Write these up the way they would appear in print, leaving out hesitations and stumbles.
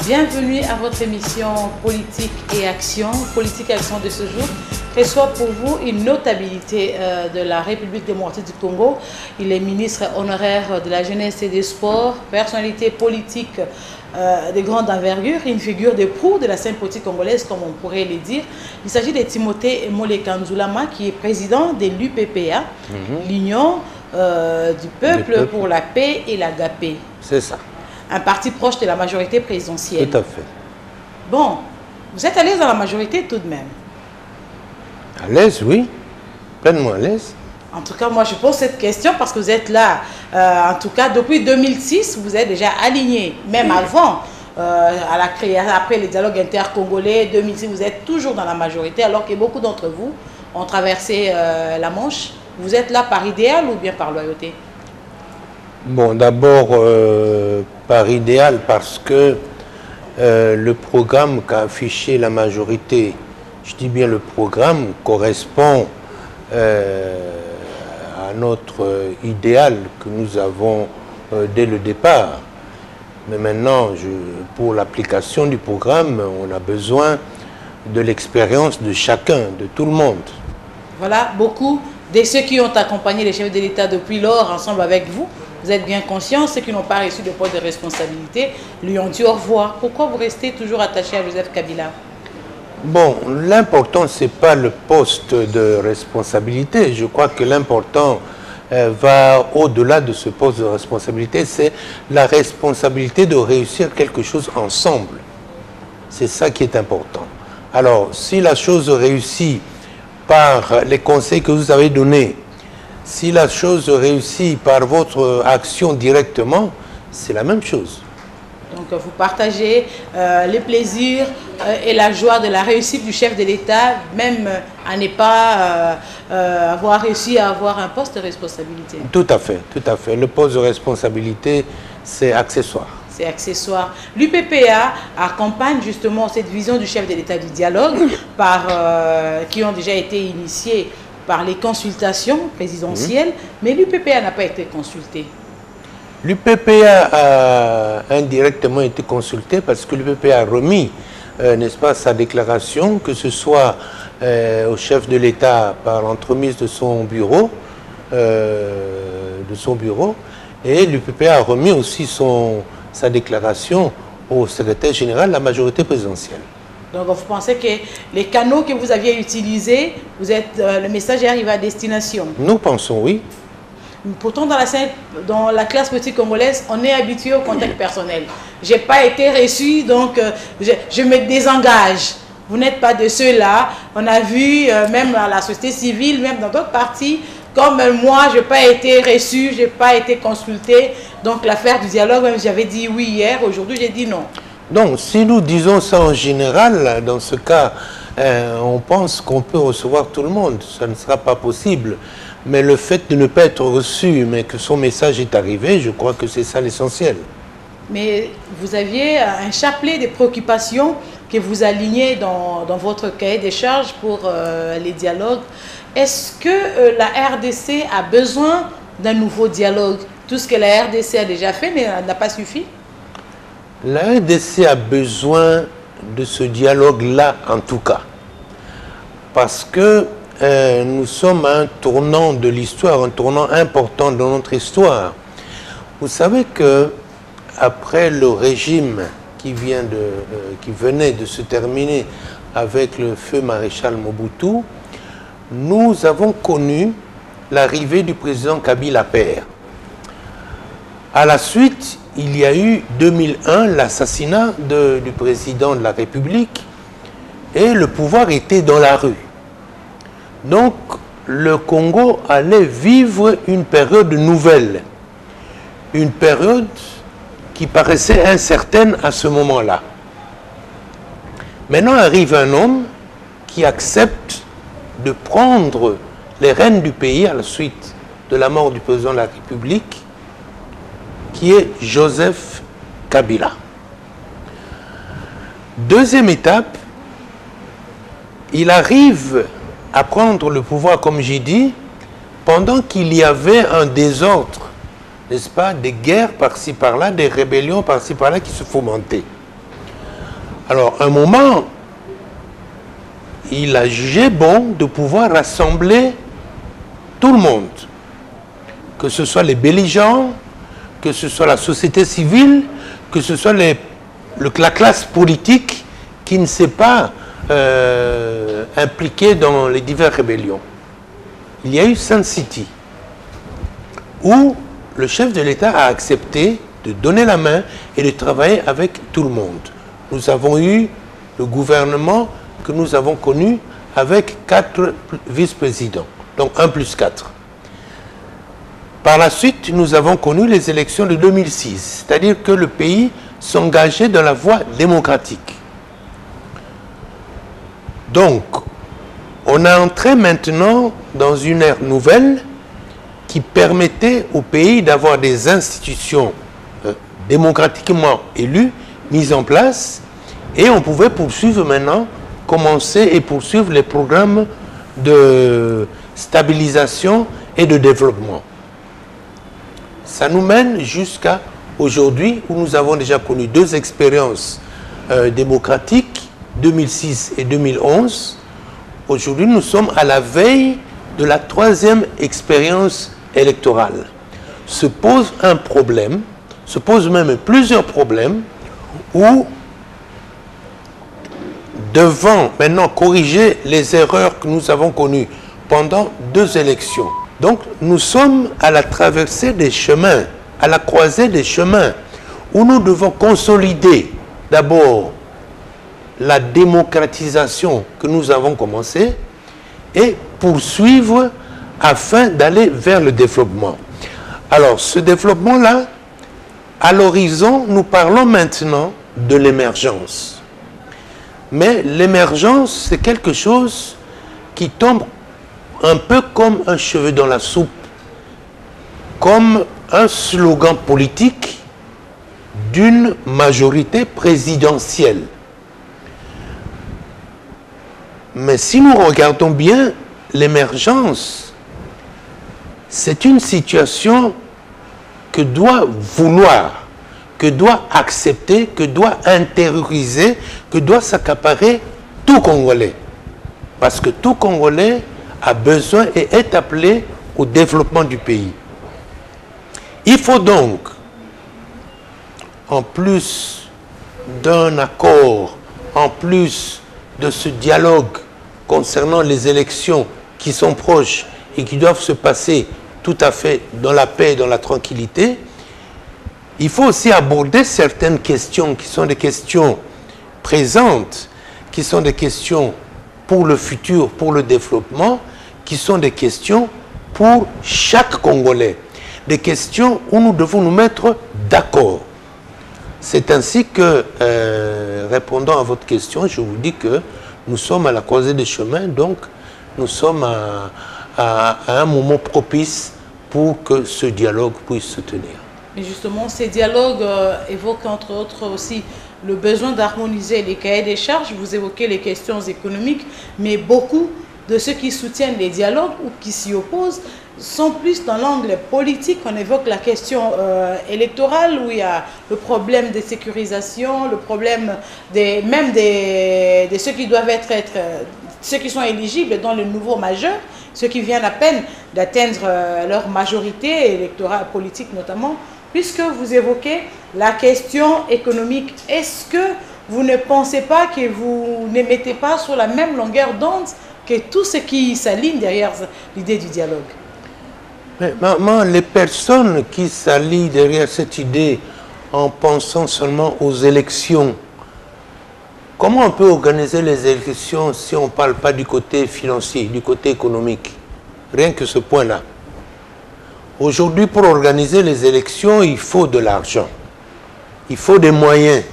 Bienvenue à votre émission Politique et Action. Politique et Action de ce jour reçoit pour vous une notabilité de la République démocratique du Congo. Il est ministre honoraire de la jeunesse et des sports, personnalité politique de grande envergure, une figure de proue de la scène politique congolaise, comme on pourrait le dire. Il s'agit de Timothée Molekanzulama, qui est président de l'UPPA, l'Union du peuple pour la paix et l'agapé. C'est ça. Un parti proche de la majorité présidentielle. Tout à fait. Bon, vous êtes à l'aise dans la majorité tout de même? À l'aise, oui. Pleinement à l'aise. En tout cas, moi, je pose cette question parce que vous êtes là. En tout cas, depuis 2006, vous êtes déjà aligné. Même avant, à la création, après les dialogues intercongolais, 2006, vous êtes toujours dans la majorité, alors que beaucoup d'entre vous ont traversé la Manche. Vous êtes là par idéal ou bien par loyauté? Bon, d'abord, par idéal, parce que le programme qu'a affiché la majorité, je dis bien le programme, correspond à notre idéal que nous avons dès le départ. Mais maintenant, pour l'application du programme, on a besoin de l'expérience de chacun, de tout le monde. Voilà, beaucoup de ceux qui ont accompagné les chefs de l'État depuis lors, ensemble avec vous, vous êtes bien conscients, ceux qui n'ont pas reçu de poste de responsabilité, lui ont dit au revoir. Pourquoi vous restez toujours attaché à Joseph Kabila? Bon, l'important, ce n'est pas le poste de responsabilité. Je crois que l'important va au-delà de ce poste de responsabilité. C'est la responsabilité de réussir quelque chose ensemble. C'est ça qui est important. Alors, si la chose réussit par les conseils que vous avez donnés, si la chose réussit par votre action directement, c'est la même chose. Donc vous partagez les plaisirs et la joie de la réussite du chef de l'État, même à ne pas avoir réussi à avoir un poste de responsabilité. Tout à fait, tout à fait. Le poste de responsabilité, c'est accessoire. C'est accessoire. L'UPPA accompagne justement cette vision du chef de l'État du dialogue qui ont déjà été initiées par les consultations présidentielles, mais l'UPPA n'a pas été consulté. L'UPPA a indirectement été consulté parce que l'UPPA a remis, n'est-ce pas, sa déclaration, que ce soit au chef de l'État par l'entremise de son bureau, et l'UPPA a remis aussi sa déclaration au secrétaire général de la majorité présidentielle. Donc vous pensez que les canaux que vous aviez utilisés, le message est arrivé à destination? Nous pensons oui. Pourtant, dans la classe politique congolaise, on est habitué au contact personnel. Je n'ai pas été reçu, donc je me désengage. Vous n'êtes pas de ceux-là. On a vu, même à la société civile, même dans d'autres partis, comme moi, je n'ai pas été reçu, je n'ai pas été consulté. Donc l'affaire du dialogue, même j'avais dit oui hier, aujourd'hui j'ai dit non. Donc, si nous disons ça en général, dans ce cas, on pense qu'on peut recevoir tout le monde. Ça ne sera pas possible. Mais le fait de ne pas être reçu, mais que son message est arrivé, je crois que c'est ça l'essentiel. Mais vous aviez un chapelet de préoccupations que vous alignez dans votre cahier des charges pour les dialogues. Est-ce que la RDC a besoin d'un nouveau dialogue? Tout ce que la RDC a déjà fait n'a pas suffi? La RDC a besoin de ce dialogue-là, en tout cas. Parce que nous sommes à un tournant de l'histoire, un tournant important dans notre histoire. Vous savez que après le régime qui venait de se terminer avec le feu maréchal Mobutu, nous avons connu l'arrivée du président Kabila père. À la suite, il y a eu 2001 l'assassinat du président de la République et le pouvoir était dans la rue. Donc, le Congo allait vivre une période nouvelle, une période qui paraissait incertaine à ce moment-là. Maintenant arrive un homme qui accepte de prendre les rênes du pays à la suite de la mort du président de la République, qui est Joseph Kabila. Deuxième étape, il arrive à prendre le pouvoir, comme j'ai dit, pendant qu'il y avait un désordre, n'est-ce pas, des guerres par-ci par-là, des rébellions par-ci par-là qui se fomentaient. Alors, à un moment, il a jugé bon de pouvoir rassembler tout le monde, que ce soit les belligérants, que ce soit la société civile, que ce soit la classe politique qui ne s'est pas impliquée dans les diverses rébellions. Il y a eu Sun City, où le chef de l'État a accepté de donner la main et de travailler avec tout le monde. Nous avons eu le gouvernement que nous avons connu avec 4 vice-présidents, donc 1 plus 4. Par la suite, nous avons connu les élections de 2006, c'est-à-dire que le pays s'engageait dans la voie démocratique. Donc, on est entré maintenant dans une ère nouvelle qui permettait au pays d'avoir des institutions démocratiquement élues, mises en place, et on pouvait poursuivre maintenant, commencer et poursuivre les programmes de stabilisation et de développement. Ça nous mène jusqu'à aujourd'hui où nous avons déjà connu 2 expériences démocratiques, 2006 et 2011. Aujourd'hui, nous sommes à la veille de la 3e expérience électorale. Se pose un problème, se posent même plusieurs problèmes où, devant maintenant corriger les erreurs que nous avons connues pendant 2 élections. Donc, nous sommes à la traversée des chemins, à la croisée des chemins, où nous devons consolider d'abord la démocratisation que nous avons commencée et poursuivre afin d'aller vers le développement. Alors, ce développement-là, à l'horizon, nous parlons maintenant de l'émergence. Mais l'émergence, c'est quelque chose qui tombe un peu comme un cheveu dans la soupe, comme un slogan politique d'une majorité présidentielle. Mais si nous regardons bien, l'émergence, c'est une situation que doit vouloir, que doit accepter, que doit intérioriser, que doit s'accaparer tout Congolais. Parce que tout Congolais a besoin et est appelé au développement du pays. Il faut donc, en plus d'un accord, en plus de ce dialogue concernant les élections qui sont proches et qui doivent se passer tout à fait dans la paix et dans la tranquillité, il faut aussi aborder certaines questions qui sont des questions présentes, qui sont des questions pour le futur, pour le développement, qui sont des questions pour chaque Congolais. Des questions où nous devons nous mettre d'accord. C'est ainsi que, répondant à votre question, je vous dis que nous sommes à la croisée des chemins, donc nous sommes à un moment propice pour que ce dialogue puisse se tenir. Et justement, ces dialogues évoquent entre autres aussi le besoin d'harmoniser les cahiers des charges. Vous évoquez les questions économiques, mais beaucoup de ceux qui soutiennent les dialogues ou qui s'y opposent sont plus dans l'angle politique. On évoque la question électorale où il y a le problème de sécurisation, le problème de ceux qui doivent ceux qui sont éligibles dans le nouveau majeur, ceux qui viennent à peine d'atteindre leur majorité électorale, politique notamment, puisque vous évoquez la question économique. Est-ce que vous ne pensez pas que vous ne mettez pas sur la même longueur d'onde que tout ce qui s'aligne derrière l'idée du dialogue? Mais maman, les personnes qui s'allient derrière cette idée en pensant seulement aux élections, comment on peut organiser les élections si on ne parle pas du côté financier, du côté économique? Rien que ce point-là. Aujourd'hui, pour organiser les élections, il faut de l'argent. Il faut des moyens.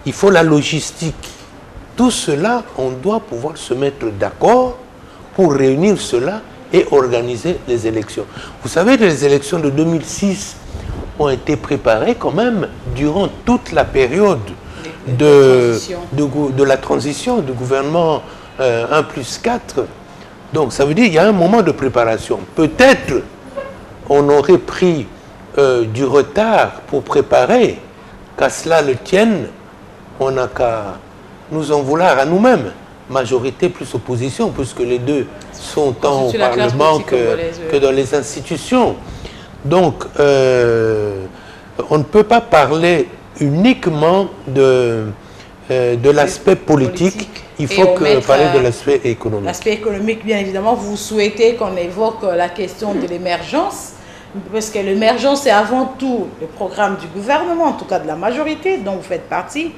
Il faut la logistique. Tout cela, on doit pouvoir se mettre d'accord pour réunir cela et organiser les élections. Vous savez que les élections de 2006 ont été préparées quand même durant toute la période de la transition du gouvernement 1 plus 4. Donc ça veut dire qu'il y a un moment de préparation. Peut-être on aurait pris du retard pour préparer, qu'à cela le tienne, on n'a qu'à nous en vouloir à nous-mêmes, majorité plus opposition, puisque les deux sont tant au Parlement que dans les institutions. Donc, on ne peut pas parler uniquement de l'aspect politique. Il faut parler de l'aspect économique. L'aspect économique, bien évidemment, vous souhaitez qu'on évoque la question de l'émergence, parce que l'émergence, c'est avant tout le programme du gouvernement, en tout cas de la majorité dont vous faites partie.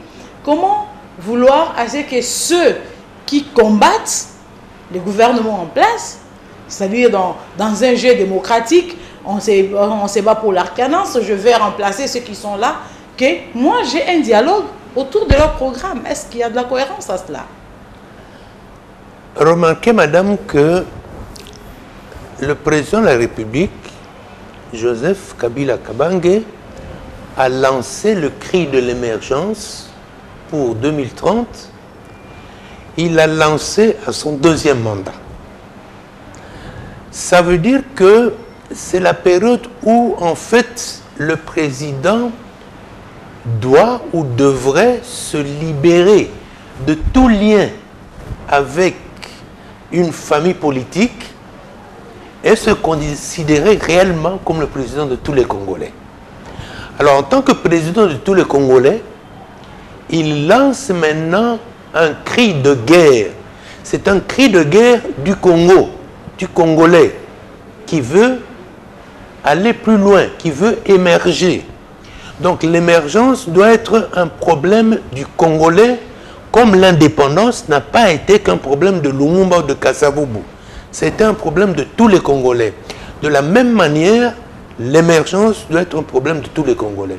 Comment vouloir assez que ceux qui combattent le gouvernement en place, c'est-à-dire dans un jeu démocratique, on se bat pour l'arcanance, je vais remplacer ceux qui sont là, que moi j'ai un dialogue autour de leur programme. Est-ce qu'il y a de la cohérence à cela? Remarquez, madame, que le président de la République, Joseph Kabila Kabange, a lancé le cri de l'émergence pour 2030. Il l'a lancé à son deuxième mandat. Ça veut dire que c'est la période où, en fait, le président doit ou devrait se libérer de tout lien avec une famille politique et se considérer réellement comme le président de tous les Congolais. Alors, en tant que président de tous les Congolais, il lance maintenant un cri de guerre. C'est un cri de guerre du Congo, du Congolais, qui veut aller plus loin, qui veut émerger. Donc l'émergence doit être un problème du Congolais, comme l'indépendance n'a pas été qu'un problème de Lumumba ou de Kasavubu. C'était un problème de tous les Congolais. De la même manière, l'émergence doit être un problème de tous les Congolais.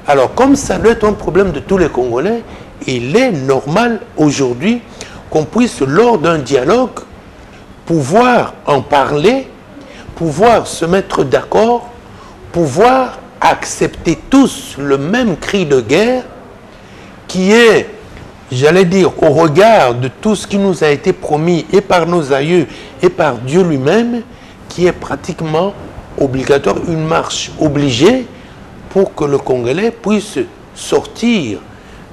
Alors, comme ça doit être un problème de tous les Congolais, il est normal aujourd'hui qu'on puisse, lors d'un dialogue, pouvoir en parler, pouvoir se mettre d'accord, pouvoir accepter tous le même cri de guerre qui est, j'allais dire, au regard de tout ce qui nous a été promis et par nos aïeux et par Dieu lui-même, qui est pratiquement obligatoire, une marche obligée pour que le Congolais puisse sortir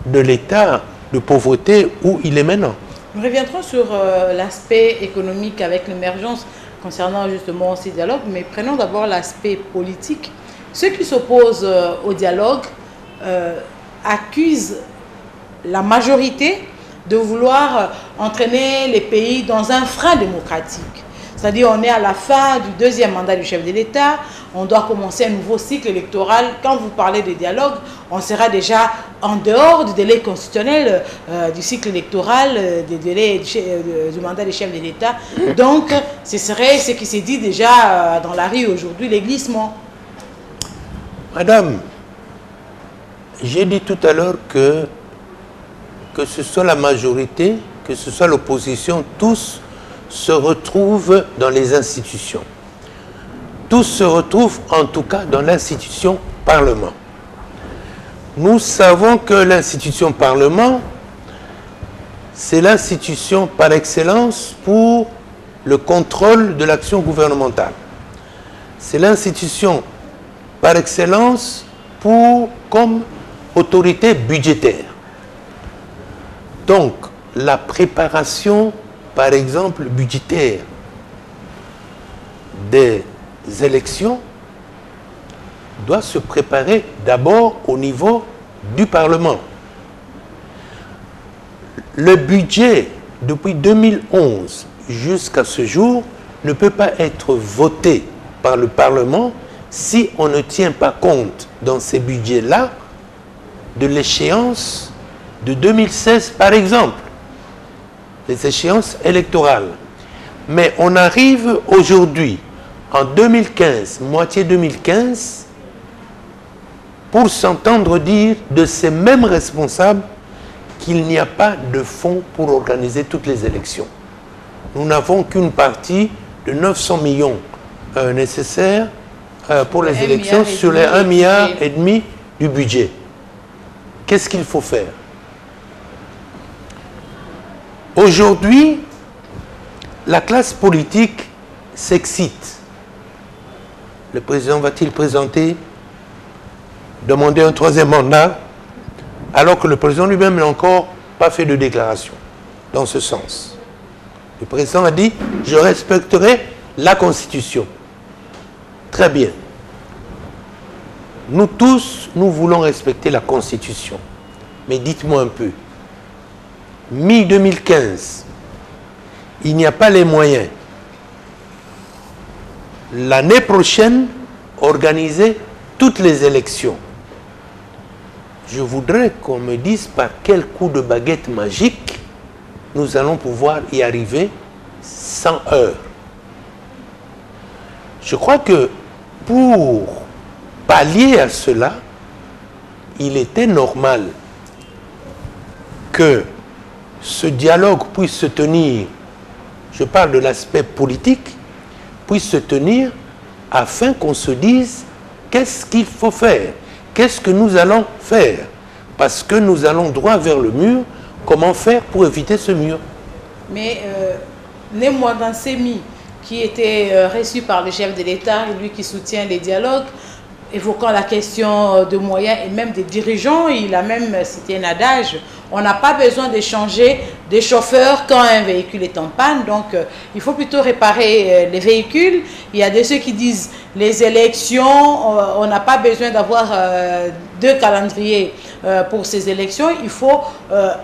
de l'état de pauvreté où il est maintenant. Nous reviendrons sur l'aspect économique avec l'émergence concernant justement ces dialogues, mais prenons d'abord l'aspect politique. Ceux qui s'opposent au dialogue accusent la majorité de vouloir entraîner les pays dans un frein démocratique. C'est-à-dire on est à la fin du deuxième mandat du chef de l'État, on doit commencer un nouveau cycle électoral. Quand vous parlez de dialogue, on sera déjà en dehors du délai constitutionnel du cycle électoral, du délai du mandat du chef de l'État. Donc, ce serait ce qui s'est dit déjà dans la rue aujourd'hui, les glissements. Madame, j'ai dit tout à l'heure que ce soit la majorité, que ce soit l'opposition, tous se retrouvent dans les institutions. Tous se retrouvent en tout cas dans l'institution Parlement. Nous savons que l'institution Parlement, c'est l'institution par excellence pour le contrôle de l'action gouvernementale. C'est l'institution par excellence comme autorité budgétaire. Donc, la préparation, par exemple, budgétaire des élections doit se préparer d'abord au niveau du Parlement. Le budget, depuis 2011 jusqu'à ce jour, ne peut pas être voté par le Parlement si on ne tient pas compte dans ces budgets-là de l'échéance de 2016, par exemple, les échéances électorales. Mais on arrive aujourd'hui, en 2015, moitié 2015, pour s'entendre dire de ces mêmes responsables qu'il n'y a pas de fonds pour organiser toutes les élections. Nous n'avons qu'une partie de 900 millions nécessaires pour les élections sur les 1,5 milliard du budget. Qu'est-ce qu'il faut faire? Aujourd'hui, la classe politique s'excite. Le président va-t-il présenter, demander un troisième mandat, alors que le président lui-même est encore pas fait de déclaration dans ce sens. Le président a dit « Je respecterai la Constitution ». Très bien. Nous tous, nous voulons respecter la Constitution. Mais dites-moi un peu, mi-2015, il n'y a pas les moyens. L'année prochaine, organiser toutes les élections. Je voudrais qu'on me dise par quel coup de baguette magique nous allons pouvoir y arriver 100 heures. Je crois que pour pallier à cela, il était normal que ce dialogue puisse se tenir, je parle de l'aspect politique, puisse se tenir afin qu'on se dise qu'est-ce qu'il faut faire, qu'est-ce que nous allons faire, parce que nous allons droit vers le mur, comment faire pour éviter ce mur. Mais Némois Dansemi, qui était reçu par le chef de l'État, et lui qui soutient les dialogues, évoquant la question de moyens et même des dirigeants, il a même cité un adage, on n'a pas besoin de changer des chauffeurs quand un véhicule est en panne, donc il faut plutôt réparer les véhicules. Il y a de ceux qui disent les élections, on n'a pas besoin d'avoir deux calendriers pour ces élections, il faut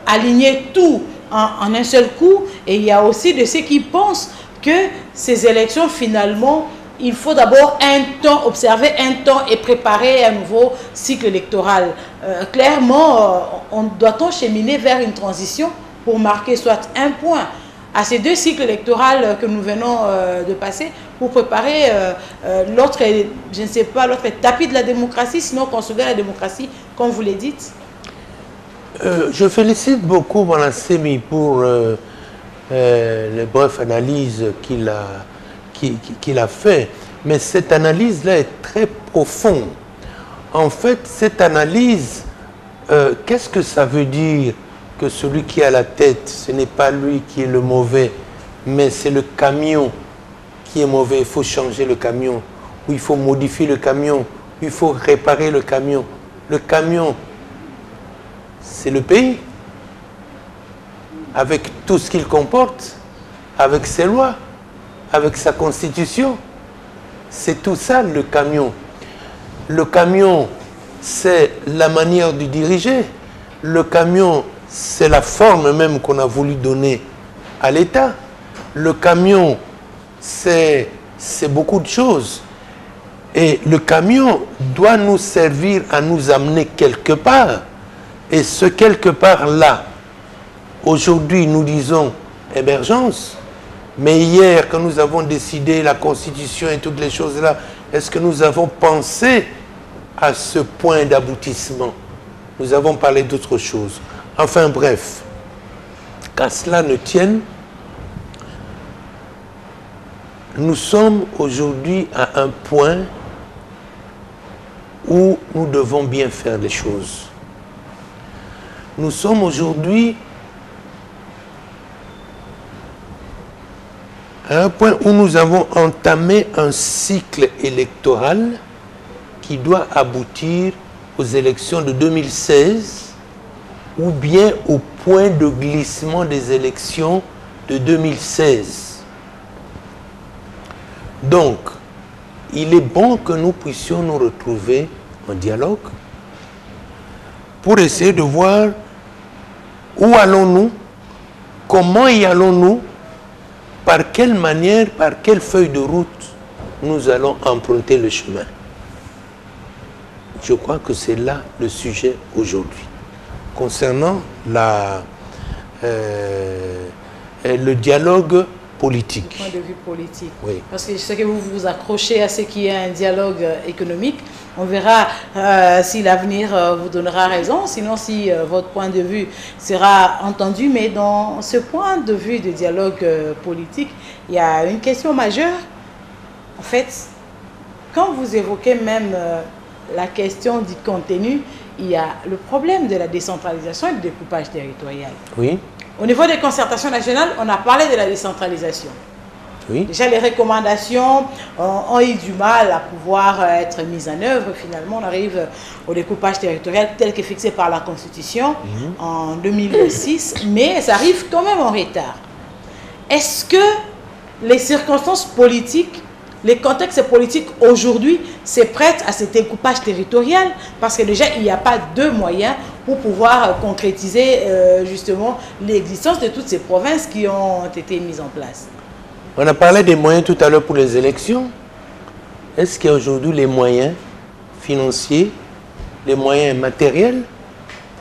aligner tout en un seul coup. Et il y a aussi de ceux qui pensent que ces élections finalement, il faut d'abord un temps, observer un temps et préparer un nouveau cycle électoral. Clairement, doit-on cheminer vers une transition pour marquer soit un point à ces deux cycles électoraux que nous venons de passer pour préparer l'autre, je ne sais pas, l'autre tapis de la démocratie, sinon consolider la démocratie, comme vous le dites? Je félicite beaucoup Mme Semi pour les brèves analyses qu'il a fait, mais cette analyse-là est très profonde. En fait, cette analyse, qu'est-ce que ça veut dire que celui qui a la tête, ce n'est pas lui qui est le mauvais, mais c'est le camion qui est mauvais, il faut changer le camion, ou il faut modifier le camion, ou il faut réparer le camion. Le camion, c'est le pays, avec tout ce qu'il comporte, avec ses lois, avec sa constitution. C'est tout ça le camion. Le camion, c'est la manière de diriger. Le camion, c'est la forme même qu'on a voulu donner à l'État. Le camion, c'est beaucoup de choses. Et le camion doit nous servir à nous amener quelque part. Et ce quelque part-là, aujourd'hui, nous disons émergence. Mais hier, quand nous avons décidé la Constitution et toutes les choses-là, est-ce que nous avons pensé à ce point d'aboutissement? Nous avons parlé d'autre chose. Enfin bref, qu'à cela ne tienne, nous sommes aujourd'hui à un point où nous devons bien faire les choses. Nous sommes aujourd'hui à un point où nous avons entamé un cycle électoral qui doit aboutir aux élections de 2016 ou bien au point de glissement des élections de 2016. Donc, il est bon que nous puissions nous retrouver en dialogue pour essayer de voir où allons-nous, comment y allons-nous, par quelle manière, par quelle feuille de route nous allons emprunter le chemin. Je crois que c'est là le sujet aujourd'hui. Concernant le dialogue politique. Du point de vue politique. Oui. Parce que je sais que vous vous accrochez à ce qui est un dialogue économique. On verra si l'avenir vous donnera raison, sinon si votre point de vue sera entendu. Mais dans ce point de vue de dialogue politique, il y a une question majeure. En fait, quand vous évoquez même la question du contenu, il y a le problème de la décentralisation et du découpage territorial. Oui. Au niveau des concertations nationales, on a parlé de la décentralisation. Oui. Déjà, les recommandations ont eu du mal à pouvoir être mises en œuvre. Finalement, on arrive au découpage territorial tel que fixé par la Constitution en 2006, mais ça arrive quand même en retard. Est-ce que les circonstances politiques, les contextes politiques aujourd'hui se prêtent à ce découpage territorial? Parce que déjà, il n'y a pas de moyens pour pouvoir concrétiser justement l'existence de toutes ces provinces qui ont été mises en place. On a parlé des moyens tout à l'heure pour les élections. Est-ce qu'il y a aujourd'hui les moyens financiers, les moyens matériels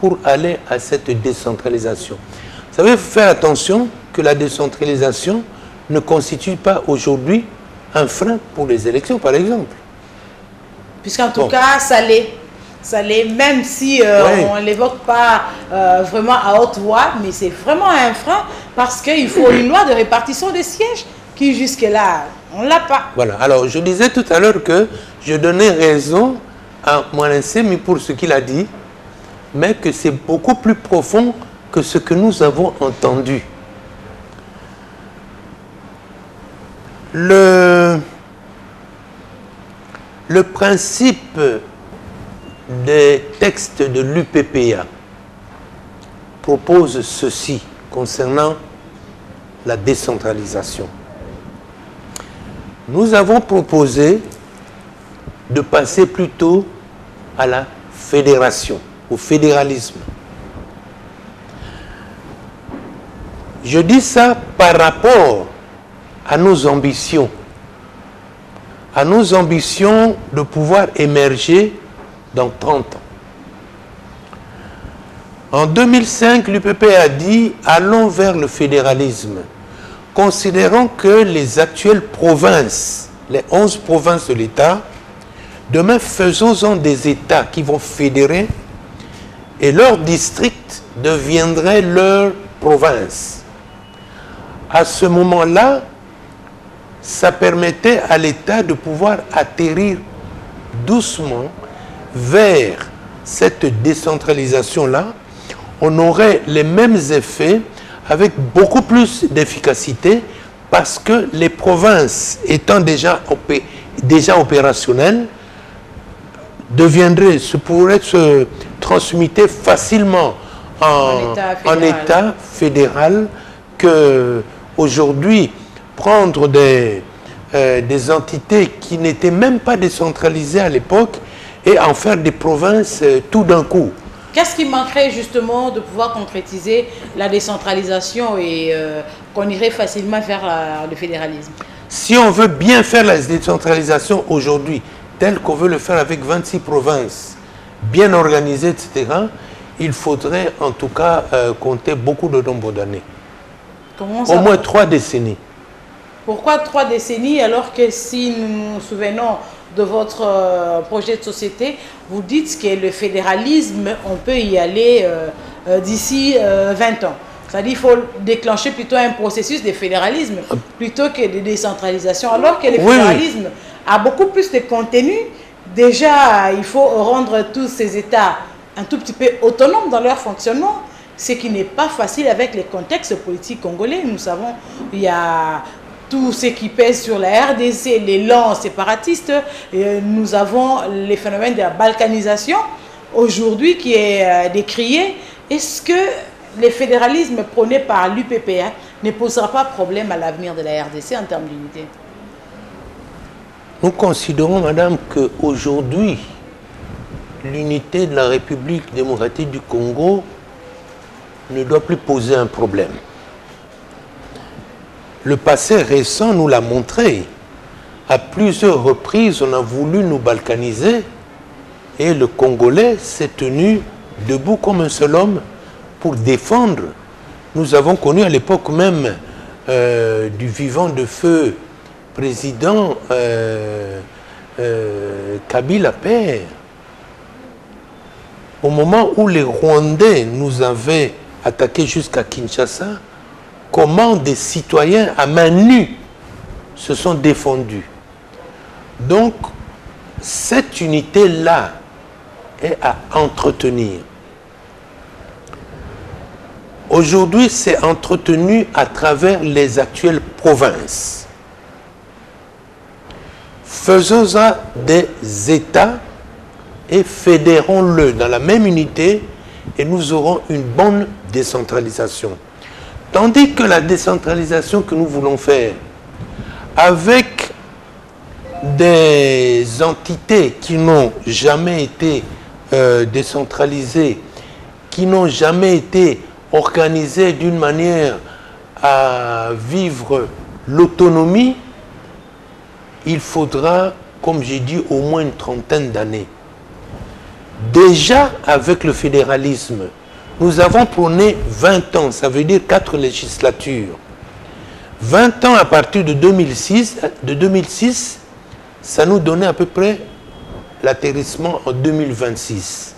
pour aller à cette décentralisation? Vous savez, il faut faire attention que la décentralisation ne constitue pas aujourd'hui un frein pour les élections, par exemple. Puisqu'en tout cas, ça l'est, même si on ne l'évoque pas vraiment à haute voix, mais c'est vraiment un frein parce qu'il faut une loi de répartition des sièges qui jusque-là, on ne l'a pas. Voilà, alors je disais tout à l'heure que je donnais raison à Moualense pour ce qu'il a dit, mais que c'est beaucoup plus profond que ce que nous avons entendu. Le principe des textes de l'UPPA propose ceci concernant la décentralisation. Nous avons proposé de passer plutôt à la fédération, au fédéralisme. Je dis ça par rapport à nos ambitions de pouvoir émerger dans 30 ans. En 2005, l'UPP a dit « Allons vers le fédéralisme », considérant que les actuelles provinces, les 11 provinces de l'État, demain faisons-en des États qui vont fédérer et leurs districts deviendraient leurs provinces. À ce moment-là, ça permettait à l'État de pouvoir atterrir doucement vers cette décentralisation-là. On aurait les mêmes effets avec beaucoup plus d'efficacité parce que les provinces étant déjà opérationnelles pourraient se transmuter facilement en État fédéral que aujourd'hui prendre des entités qui n'étaient même pas décentralisées à l'époque et en faire des provinces tout d'un coup. Qu'est-ce qui manquerait justement de pouvoir concrétiser la décentralisation et qu'on irait facilement vers le fédéralisme? Si on veut bien faire la décentralisation aujourd'hui, tel qu'on veut le faire avec 26 provinces, bien organisées, etc., il faudrait en tout cas compter beaucoup de nombre d'années. Au moins 3 décennies. Pourquoi 3 décennies alors que si nous nous souvenons de votre projet de société, vous dites que le fédéralisme, on peut y aller d'ici 20 ans. C'est-à-dire qu'il faut déclencher plutôt un processus de fédéralisme plutôt que de décentralisation. Alors que le fédéralisme a beaucoup plus de contenu. Déjà, il faut rendre tous ces États un tout petit peu autonomes dans leur fonctionnement, ce qui n'est pas facile avec les contextes politiques congolais. Nous savons qu'il y a tout ce qui pèse sur la RDC, l'élan séparatiste, et nous avons les phénomènes de la balkanisation aujourd'hui qui est décrié. Est-ce que le fédéralisme prôné par l'UPPA ne posera pas problème à l'avenir de la RDC en termes d'unité? Nous considérons, madame, qu'aujourd'hui, l'unité de la République démocratique du Congo ne doit plus poser un problème. Le passé récent nous l'a montré. À plusieurs reprises, on a voulu nous balkaniser et le Congolais s'est tenu debout comme un seul homme pour défendre. Nous avons connu à l'époque même du vivant de feu président Kabila père. Au moment où les Rwandais nous avaient attaqués jusqu'à Kinshasa, comment des citoyens à main nue se sont défendus. Donc, cette unité-là est à entretenir. Aujourd'hui, c'est entretenu à travers les actuelles provinces. Faisons-en des États et fédérons-le dans la même unité et nous aurons une bonne décentralisation. Tandis que la décentralisation que nous voulons faire avec des entités qui n'ont jamais été décentralisées, qui n'ont jamais été organisées d'une manière à vivre l'autonomie, il faudra, comme j'ai dit, au moins une trentaine d'années. Déjà, avec le fédéralisme, nous avons prôné 20 ans, ça veut dire 4 législatures. 20 ans à partir de 2006, ça nous donnait à peu près l'atterrissement en 2026.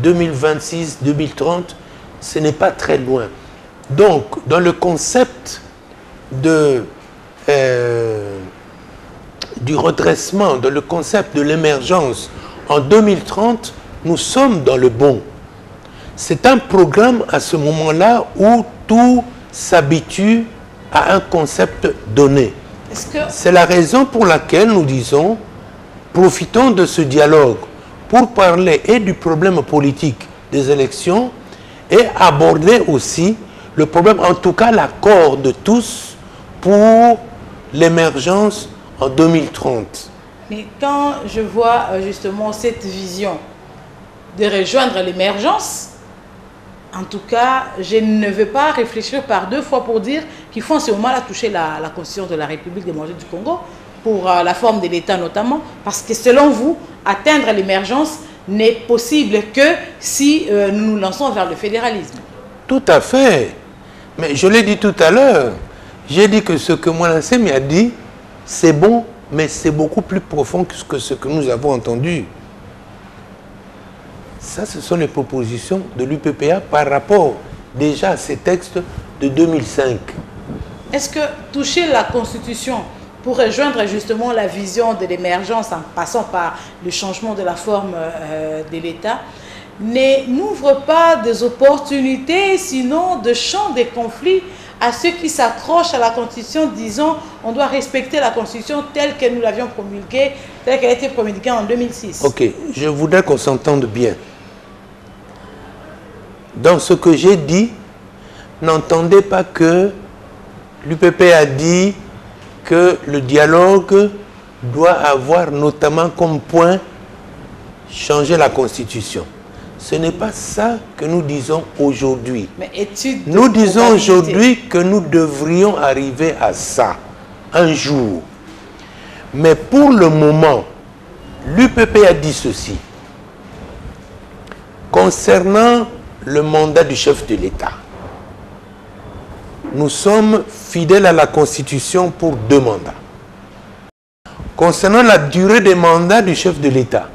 2026, 2030, ce n'est pas très loin. Donc, dans le concept du redressement, dans le concept de l'émergence, en 2030, nous sommes dans le bon. C'est un programme à ce moment-là où tout s'habitue à un concept donné. C'est la raison pour laquelle nous disons, profitons de ce dialogue pour parler et du problème politique des élections et aborder aussi le problème, en tout cas l'accord de tous pour l'émergence en 2030. Mais quand je vois justement cette vision de rejoindre l'émergence, en tout cas, je ne veux pas réfléchir par deux fois pour dire qu'il faut en ce moment-là toucher la Constitution de la République démocratique du Congo, pour la forme de l'État notamment, parce que selon vous, atteindre l'émergence n'est possible que si nous nous lançons vers le fédéralisme. Tout à fait. Mais je l'ai dit tout à l'heure, j'ai dit que ce que Mwanansé m'a dit, c'est bon, mais c'est beaucoup plus profond que ce que nous avons entendu. Ça, ce sont les propositions de l'UPPA par rapport déjà à ces textes de 2005. Est-ce que toucher la Constitution pour rejoindre justement la vision de l'émergence en passant par le changement de la forme de l'État n'ouvre pas des opportunités, sinon de champs des conflits à ceux qui s'accrochent à la Constitution, disant on doit respecter la Constitution telle que nous l'avions promulguée, telle qu'elle a été promulguée en 2006. Ok, je voudrais qu'on s'entende bien. Dans ce que j'ai dit, n'entendez pas que l'UPP a dit que le dialogue doit avoir notamment comme point changer la Constitution. Ce n'est pas ça que nous disons aujourd'hui. Nous disons aujourd'hui que nous devrions arriver à ça un jour. Mais pour le moment, l'UPP a dit ceci. Concernant le mandat du chef de l'État, nous sommes fidèles à la Constitution pour 2 mandats. Concernant la durée des mandats du chef de l'État,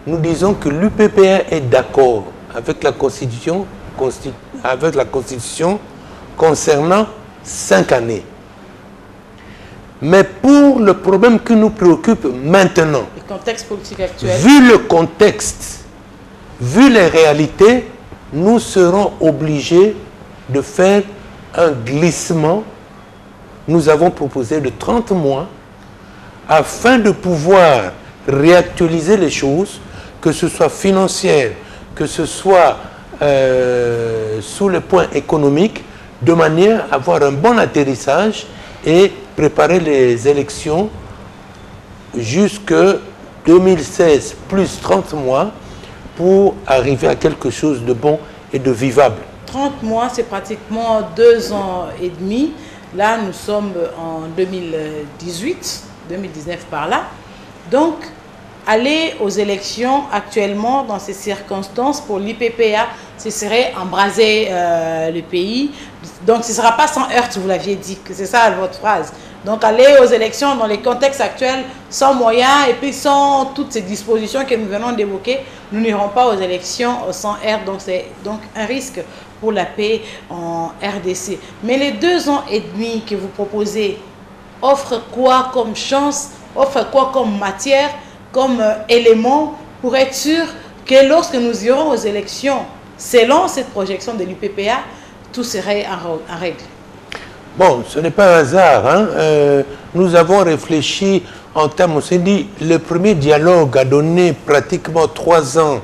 nous disons que l'UPPA est d'accord avec la Constitution concernant 5 années. Mais pour le problème qui nous préoccupe maintenant, le contexte politique actuel, vu le contexte, vu les réalités, nous serons obligés de faire un glissement. Nous avons proposé de 30 mois afin de pouvoir réactualiser les choses, que ce soit financière, que ce soit sous le point économique, de manière à avoir un bon atterrissage et préparer les élections jusque 2016 plus 30 mois pour arriver à quelque chose de bon et de vivable. 30 mois, c'est pratiquement 2 ans et demi. Là, nous sommes en 2018, 2019 par là. Donc, aller aux élections actuellement dans ces circonstances pour l'IPPA, ce serait embraser le pays. Donc, ce ne sera pas sans heurts, vous l'aviez dit, que c'est ça votre phrase. Donc, aller aux élections dans les contextes actuels, sans moyens et puis sans toutes ces dispositions que nous venons d'évoquer, nous n'irons pas aux élections sans heurts. Donc, c'est donc un risque pour la paix en RDC. Mais les 2 ans et demi que vous proposez offrent quoi comme chance, offrent quoi comme matière, comme élément pour être sûr que lorsque nous irons aux élections, selon cette projection de l'UPPA, tout serait en règle? Bon, ce n'est pas un hasard. Hein. Nous avons réfléchi en termes, on s'est dit, le premier dialogue a donné pratiquement 3 ans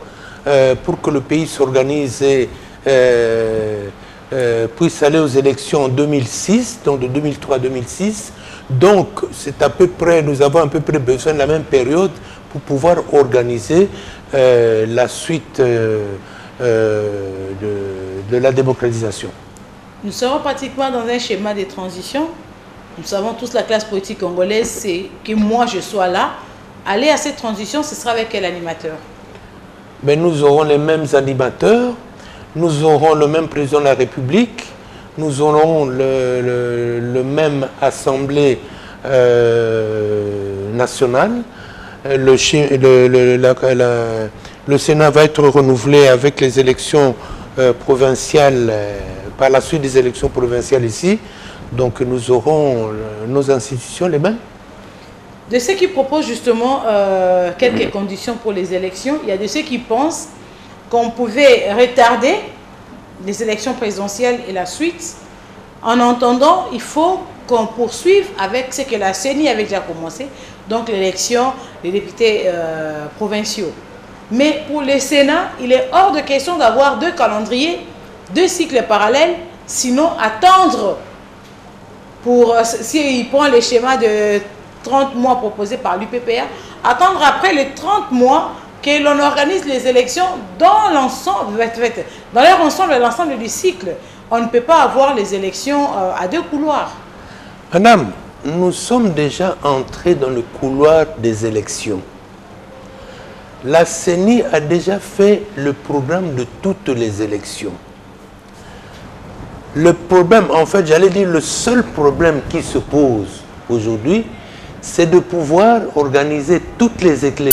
pour que le pays s'organise et puisse aller aux élections en 2006, donc de 2003 à 2006. Donc, c'est à peu près, nous avons à peu près besoin de la même période pour pouvoir organiser la suite de la démocratisation. Nous serons pratiquement dans un schéma de transition. Nous savons tous, la classe politique congolaise, c'est que moi je sois là. Aller à cette transition, ce sera avec quel animateur? Mais nous aurons les mêmes animateurs, nous aurons le même président de la République, nous aurons le même assemblée nationale. Le Sénat va être renouvelé avec les élections provinciales, par la suite des élections provinciales ici. Donc nous aurons nos institutions les mêmes. De ceux qui proposent justement quelques conditions pour les élections, il y a de ceux qui pensent qu'on pouvait retarder les élections présidentielles et la suite. En entendant, il faut qu'on poursuive avec ce que la CENI avait déjà commencé, donc l'élection des députés provinciaux. Mais pour le Sénat, il est hors de question d'avoir 2 calendriers, 2 cycles parallèles, sinon attendre, s'il prend le schéma de 30 mois proposé par l'UPPA, attendre après les 30 mois que l'on organise les élections dans l'ensemble, dans leur ensemble, l'ensemble du cycle. On ne peut pas avoir les élections à 2 couloirs. Madame, nous sommes déjà entrés dans le couloir des élections. La CENI a déjà fait le programme de toutes les élections. Le problème, en fait, j'allais dire, le seul problème qui se pose aujourd'hui, c'est de pouvoir organiser toutes les élections